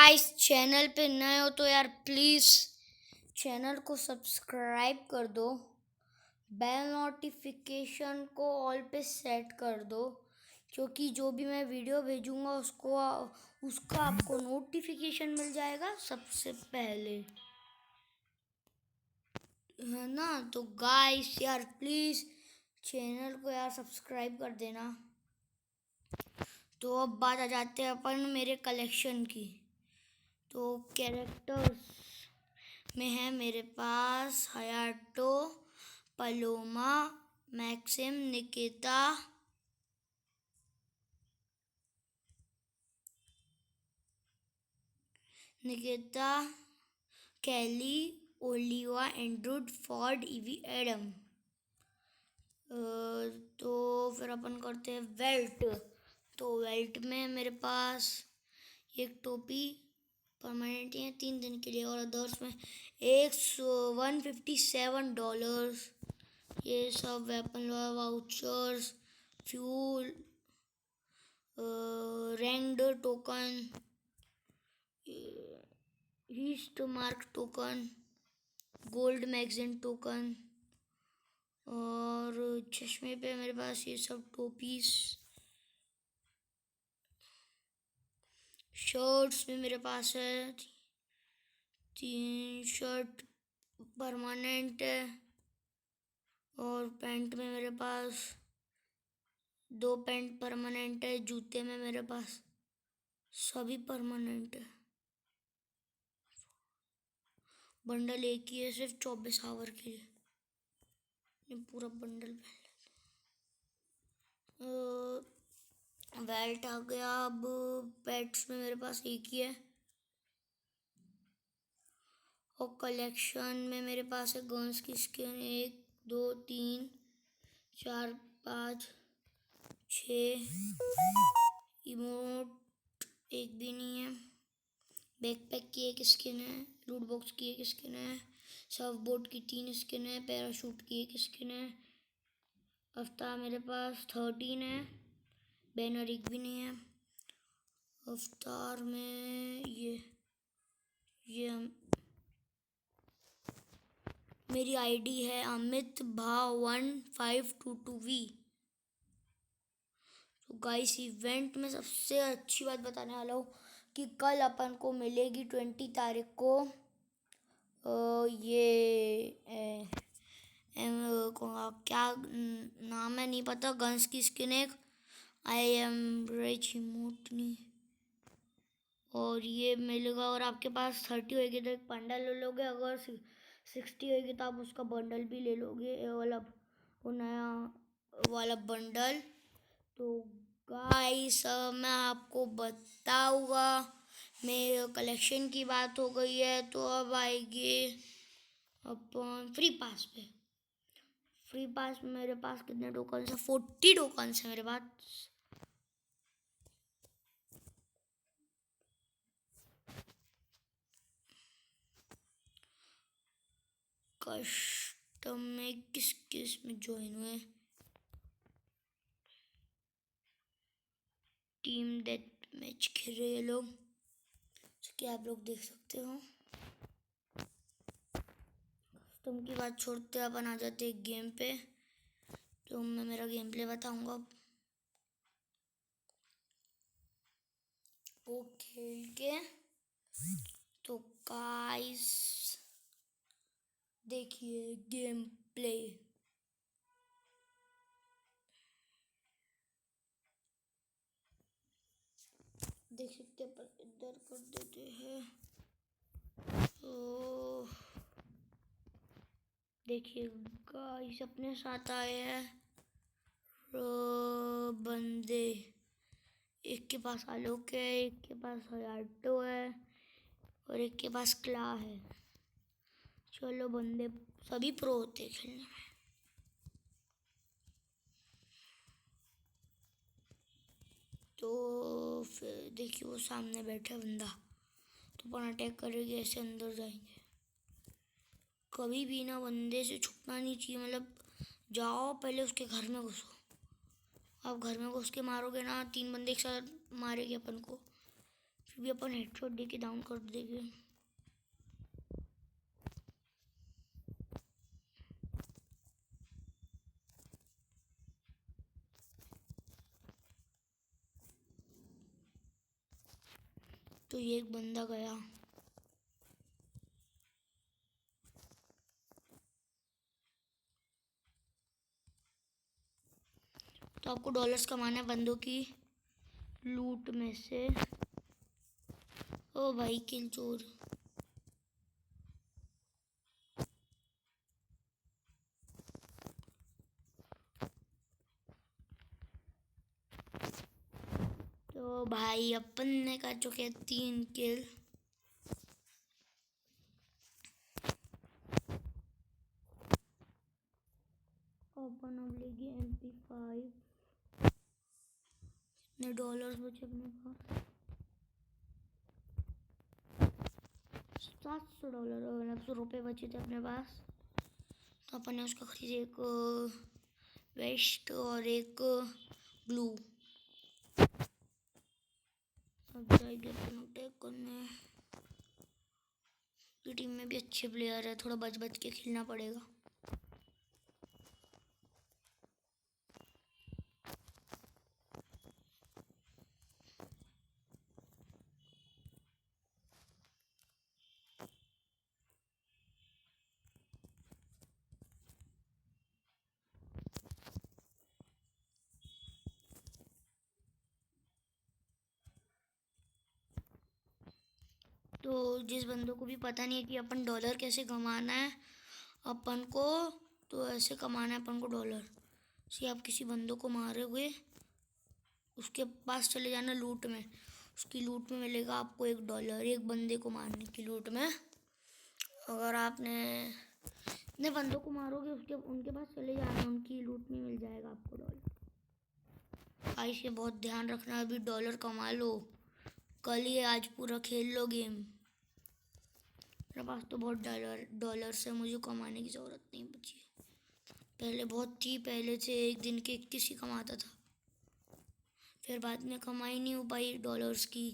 इस चैनल पे नए हो तो यार प्लीज़ चैनल को सब्सक्राइब कर दो, बेल नोटिफिकेशन को ऑल पे सेट कर दो, क्योंकि जो भी मैं वीडियो भेजूँगा उसका आपको नोटिफिकेशन मिल जाएगा सबसे पहले, है ना। तो गाइस यार प्लीज़ चैनल को यार सब्सक्राइब कर देना। तो अब बात आ जाते हैं अपन मेरे कलेक्शन की। तो कैरेक्टर्स में है मेरे पास हयाटो, पलोमा, मैक्सिम, निकिता, कैली, ओलिवा, एंड्रूड, फॉर्ड, ईवी, एडम। तो फिर अपन करते हैं वेल्ट। तो वेल्ट में मेरे पास एक टोपी परमानेंट है 3 दिन के लिए, और अदर्स में $157। ये सब weapon vouchers, fuel, ranked token, heist mark token, gold magazine token, और चश्मे पे मेरे पास ये सब टोपीस। शर्ट्स में मेरे पास है 3 शर्ट परमानेंट है, और पैंट में मेरे पास 2 पैंट परमानेंट है। जूते में मेरे पास सभी परमानेंट है। बंडल एक ही है सिर्फ 24 आवर के लिए, ये पूरा बंडल पहन लेते। वेल्ट आ गया। अब पेट्स में मेरे पास एक ही है, और कलेक्शन में मेरे पास है गन्स की स्किन 1 2 3 4 5 6, इमोट एक भी नहीं है, बैकपैक की एक स्किन है, लूट बॉक्स की एक स्किन है, सर्फ बोर्ड की 3 स्किन है, पैराशूट की एक स्किन है, अवतार मेरे पास 13 है, बैनर एक भी नहीं है। अवतार में ये मेरी आईडी है अमित भा 1522V। तो गाइस इवेंट में सबसे अच्छी बात बताने वाला हूँ कि कल अपन को मिलेगी 20 तारीख को क्या नाम है नहीं पता, गन्स की स्किन एक, आई एम रिच इमोटनी, और ये मिलेगा। और आपके पास 30 होगी तो एक बंडल ले लोगे, अगर 60 होगी तो आप उसका बंडल भी ले लोगे, ये वाला वो नया वाला बंडल। तो गाइस मैं आपको बताऊंगा, मेरे कलेक्शन की बात हो गई है, तो अब आएगी अपन फ्री पास पे। फ्री पास में मेरे पास कितने टोकन है? 40 टोकन है मेरे पास। कस्टम में किस किस में ज्वाइन हुए? टीम डेथ मैच खेल रहे हैं लोग, क्या आप लोग देख सकते हो। कस्टम की बात छोड़ते अपन आ जाते हैं गेम पे। तो मैं मेरा गेम प्ले बताऊंगा। वो खेल के तो गाइस देखिए गेम प्ले। देख सकते पर इधर कर देते हैं। तो देखिए गाइस अपने साथ आए हैं बंदे। एक के पास आलोक है, एक के पास हयाटो है, और एक के पास क्ला है। चलो बंदे सभी प्रो होते खेलने में। तो फिर देखिए वो सामने बैठा बंदा, तो अपन अटैक करेंगे, ऐसे अंदर जाएंगे। कभी भी ना बंदे से छुपना नहीं चाहिए, मतलब जाओ पहले उसके घर में घुसो। आप घर में घुस के मारोगे ना, 3 बंदे एक साथ मारेंगे अपन को, फिर भी अपन हेडशॉट दे के डाउन कर देंगे। तो ये एक बंदा गया। तो आपको डॉलर्स कमाना है बंदों की लूट में से। ओ भाई किल चोर। तो भाई अपन ने कर चुके 3 किल। अपन अब लेगी MP5। कितने डॉलर्स बचे अपने पास? $700 मतलब 100 रुपये बचे थे अपने पास। तो अपन ने उसका खरीदे एक वेस्ट और एक ग्लू। अब जाएंगे अपन अटैक करने। टीम में भी अच्छे प्लेयर है, थोड़ा बच बच के खेलना पड़ेगा। तो जिस बंदों को भी पता नहीं है कि अपन डॉलर कैसे कमाना है अपन को, तो ऐसे कमाना है अपन को डॉलर। से आप किसी बंदों को मारे हुए उसके पास चले जाना लूट में। उसकी लूट में मिलेगा आपको $1 एक बंदे को मारने की लूट में। अगर आपने इतने बंदों को मारोगे उसके उनके पास चले जाना, उनकी लूट में मिल जाएगा आपको $। भाई से बहुत ध्यान रखना, अभी डॉलर कमा लो, कल ही आज पूरा खेल लो गेम। मेरे पास तो बहुत डॉलर्स है, मुझे कमाने की ज़रूरत नहीं बची है। पहले बहुत थी, पहले से एक दिन के 21 ही कमाता था, फिर बाद में कमाई नहीं हो पाई डॉलर्स की।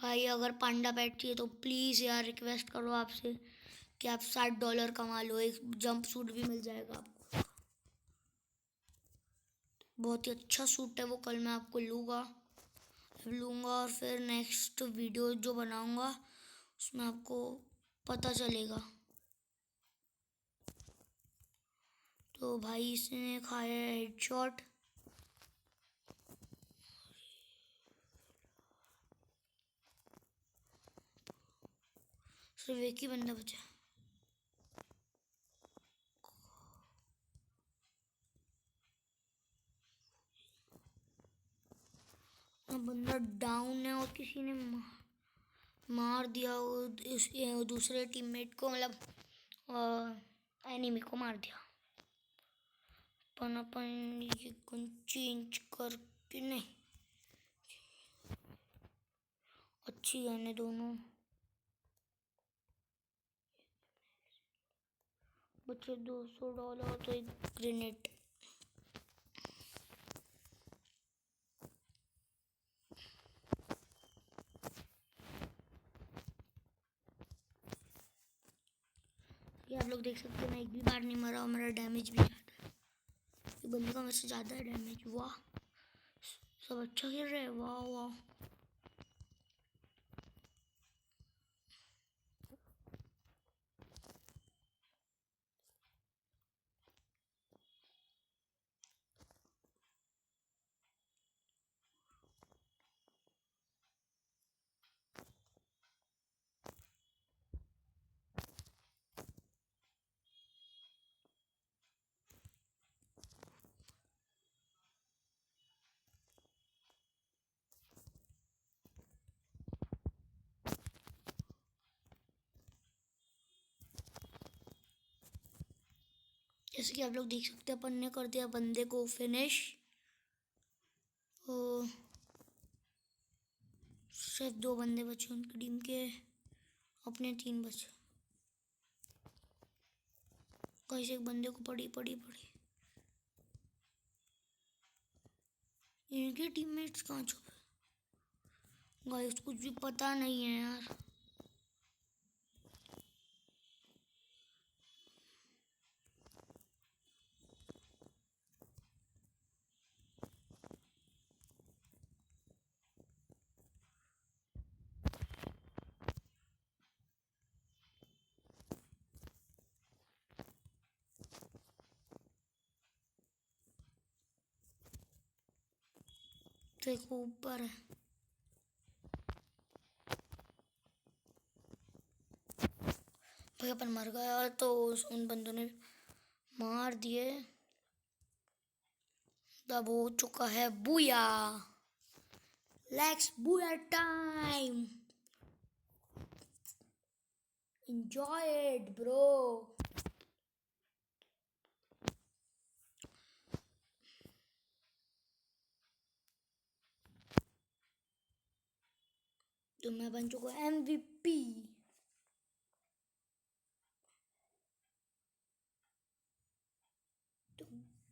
भाई अगर पांडा बैठती है तो प्लीज़ यार रिक्वेस्ट करो आपसे कि आप $60 कमा लो, एक जंप सूट भी मिल जाएगा आपको। बहुत ही अच्छा सूट है वो, कल मैं आपको लूँगा और फिर नेक्स्ट वीडियो जो बनाऊँगा उसमें आपको पता चलेगा। तो भाई इसने खाया है हेडशॉट। सिर्फ एक ही बंदा बचा। बंदा डाउन है और किसी ने मार दिया उस दूसरे टीममेट को, मतलब एनिमी को मार दिया। अपन ये गन चेंज करके, नहीं अच्छी गन है दोनों। बचे $200 तो एक ग्रेनेड। ये आप लोग देख सकते हैं, मैं एक भी बार नहीं मरा और मेरा डैमेज भी ज़्यादा है। ये बंदे का मेरे से ज़्यादा है डैमेज। वाह सब अच्छा खेल रहे हैं, वाह वाह। जैसे कि आप लोग देख सकते हैं, अपन ने कर दिया बंदे को फिनिश। सिर्फ 2 बंदे बचे उनकी टीम के, अपने 3 बचे। कहीं से एक बंदे को पड़ी। इनके टीममेट्स कहाँ छुपे? गाइस कुछ भी पता नहीं है यार। देखो ऊपर है। भाई अपन मर गया तो उन बंदों ने मार दिए। तब हो चुका है booyah. Let's booyah time. Enjoy it bro. तो मैं बन चुका MVP। तो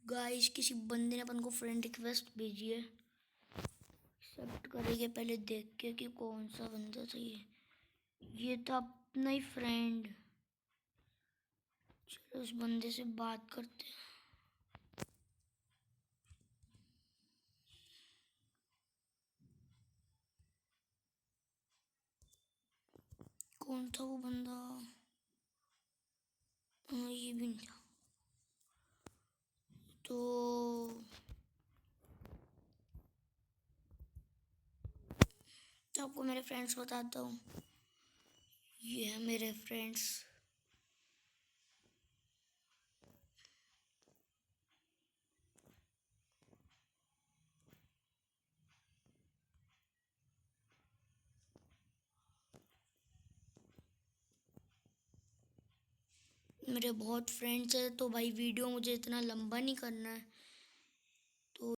गाइस किसी बंदे ने अपन को फ्रेंड रिक्वेस्ट भेजी है। एक्सेप्ट करेंगे पहले देख के कि कौन सा बंदा सही है। ये था अपना ही फ्रेंड। चलो उस बंदे से बात करते हैं। कौन था वो बंदा? हाँ ये भी नहीं था। तो आपको मेरे फ्रेंड्स बताता हूँ। ये है मेरे फ्रेंड्स। मेरे बहुत फ्रेंड्स हैं तो भाई वीडियो मुझे इतना लंबा नहीं करना है। तो